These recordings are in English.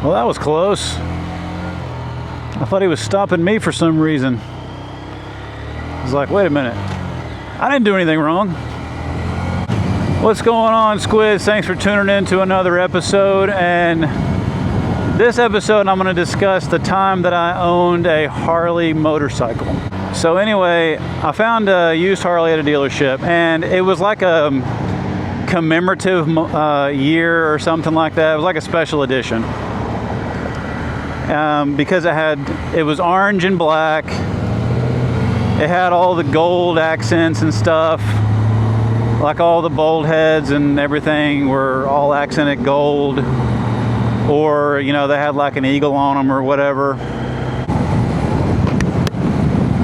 Well, that was close. I thought he was stopping me for some reason. I was like, wait a minute. I didn't do anything wrong. What's going on, Squids? Thanks for tuning in to another episode. And this episode, I'm going to discuss the time that I owned a Harley motorcycle. So anyway, I found a used Harley at a dealership, and it was like a commemorative year or something like that. It was like a special edition. Because it was orange and black. It had all the gold accents and stuff. Like all the bolt heads and everything were all accented gold. Or, you know, they had like an eagle on them or whatever.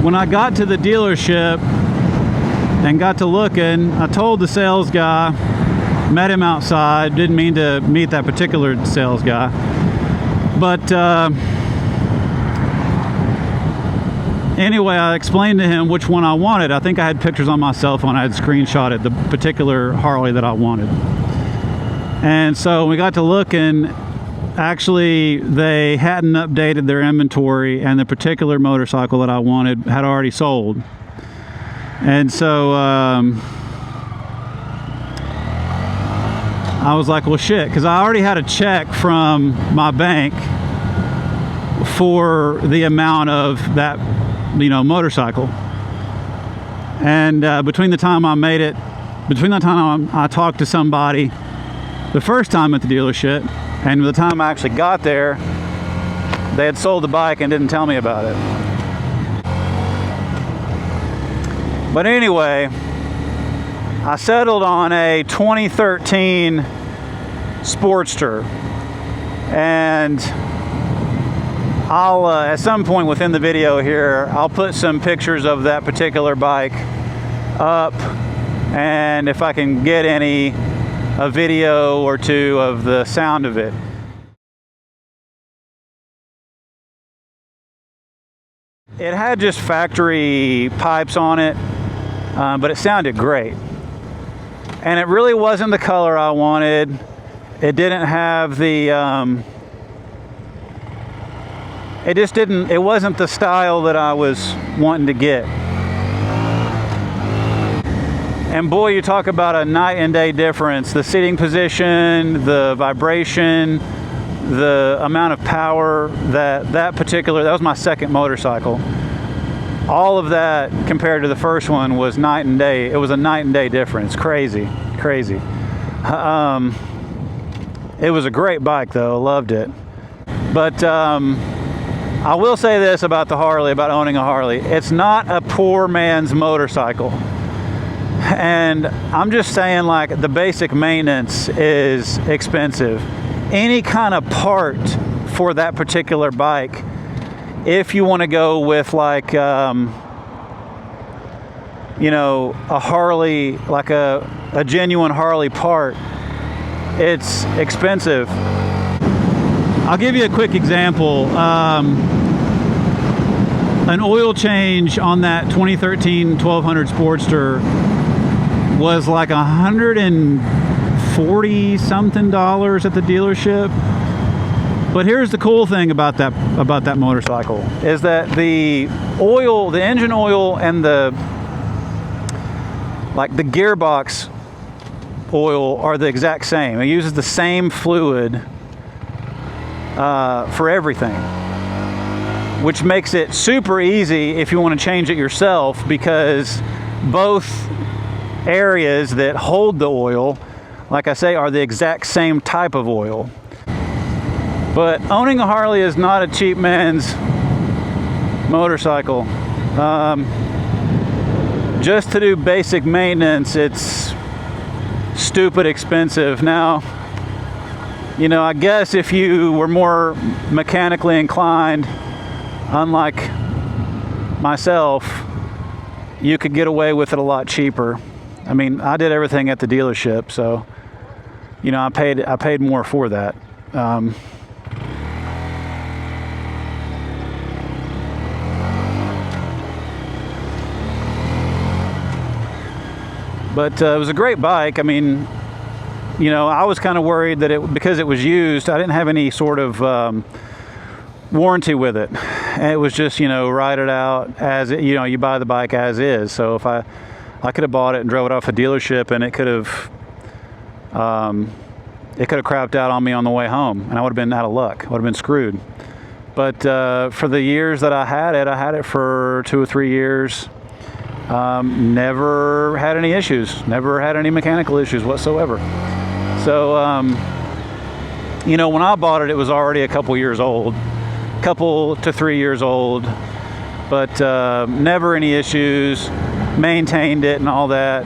When I got to the dealership and got to looking, I told the sales guy, met him outside, didn't mean to meet that particular sales guy. But anyway, I explained to him which one I wanted. I think I had pictures on my cell phone. I had screenshotted the particular Harley that I wanted. And so we got to looking. Actually, they hadn't updated their inventory, and the particular motorcycle that I wanted had already sold. And so I was like, well, shit, because I already had a check from my bank for the amount of that, you know, motorcycle. And between the time I talked to somebody the first time at the dealership and the time I actually got there, they had sold the bike and didn't tell me about it. But anyway, I settled on a 2013 Sportster, and I'll at some point within the video here, I'll put some pictures of that particular bike up, and if I can get a video or two of the sound of it. It had just factory pipes on it, but it sounded great. And it really wasn't the color I wanted. It didn't have the, it wasn't the style that I was wanting to get. And boy, you talk about a night and day difference. The seating position, the vibration, the amount of power that was my second motorcycle. All of that compared to the first one was night and day. It was a night and day difference. Crazy. It was a great bike though, loved it. But I will say this about the Harley, about owning a Harley. It's not a poor man's motorcycle. And I'm just saying, like, the basic maintenance is expensive. Any kind of part for that particular bike, if you want to go with like, you know, a Harley, like a genuine Harley part, it's expensive. I'll give you a quick example. An oil change on that 2013 1200 Sportster was like $140 something at the dealership. But here's the cool thing about that motorcycle is that the engine oil and the gearbox oil are the exact same. It uses the same fluid for everything, which makes it super easy if you want to change it yourself, because both areas that hold the oil, like I say, are the exact same type of oil. But owning a Harley is not a cheap man's motorcycle. Just to do basic maintenance, it's stupid expensive. Now, you know, I guess if you were more mechanically inclined, unlike myself, you could get away with it a lot cheaper. I mean, I did everything at the dealership, so, you know, I paid more for that. But it was a great bike. I mean, you know, I was kind of worried that because it was used, I didn't have any sort of warranty with it. And it was just, you know, ride it out as it, you know, you buy the bike as is. So if I could have bought it and drove it off a dealership, and it could have crapped out on me on the way home, and I would have been out of luck. I would have been screwed. But for the years that I had it for 2 or 3 years. Never had any issues, never had any mechanical issues whatsoever. So, you know, when I bought it, it was already a couple years old, couple to 3 years old, but never any issues, maintained it and all that.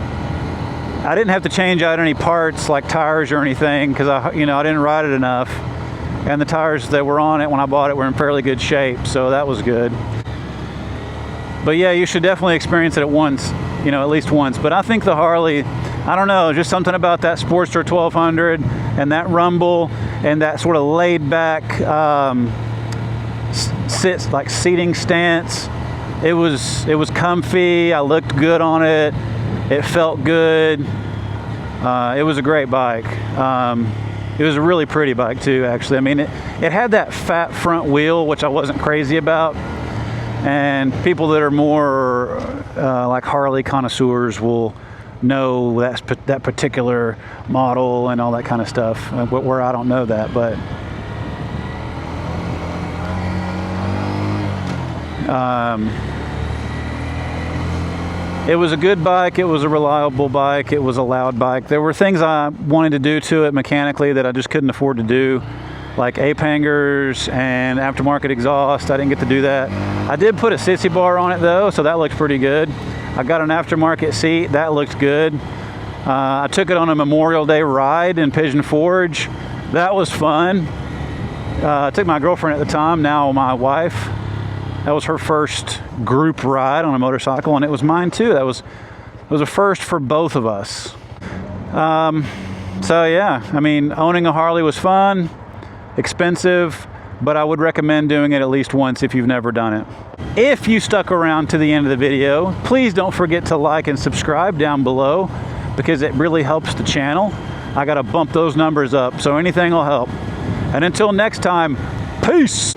I didn't have to change out any parts like tires or anything, because I didn't ride it enough, and the tires that were on it when I bought it were in fairly good shape, so that was good. But yeah, you should definitely experience it at once, you know, at least once. But I think the Harley, I don't know, just something about that Sportster 1200 and that rumble and that sort of laid back seating stance. It was comfy. I looked good on it. It felt good. It was a great bike. It was a really pretty bike too, actually. I mean, it had that fat front wheel, which I wasn't crazy about. And people that are more like Harley connoisseurs will know that particular model and all that kind of stuff, where I don't know that. But it was a good bike. It was a reliable bike. It was a loud bike. There were things I wanted to do to it mechanically that I just couldn't afford to do, like ape hangers and aftermarket exhaust. I didn't get to do that. I did put a sissy bar on it though, so that looked pretty good. I got an aftermarket seat, that looked good. I took it on a Memorial Day ride in Pigeon Forge. That was fun. I took my girlfriend at the time, now my wife. That was her first group ride on a motorcycle, and it was mine too. It was a first for both of us. So yeah, I mean, owning a Harley was fun, expensive, but I would recommend doing it at least once if you've never done it. If you stuck around to the end of the video, please don't forget to like and subscribe down below, because it really helps the channel. I gotta bump those numbers up, so anything will help. And until next time, peace!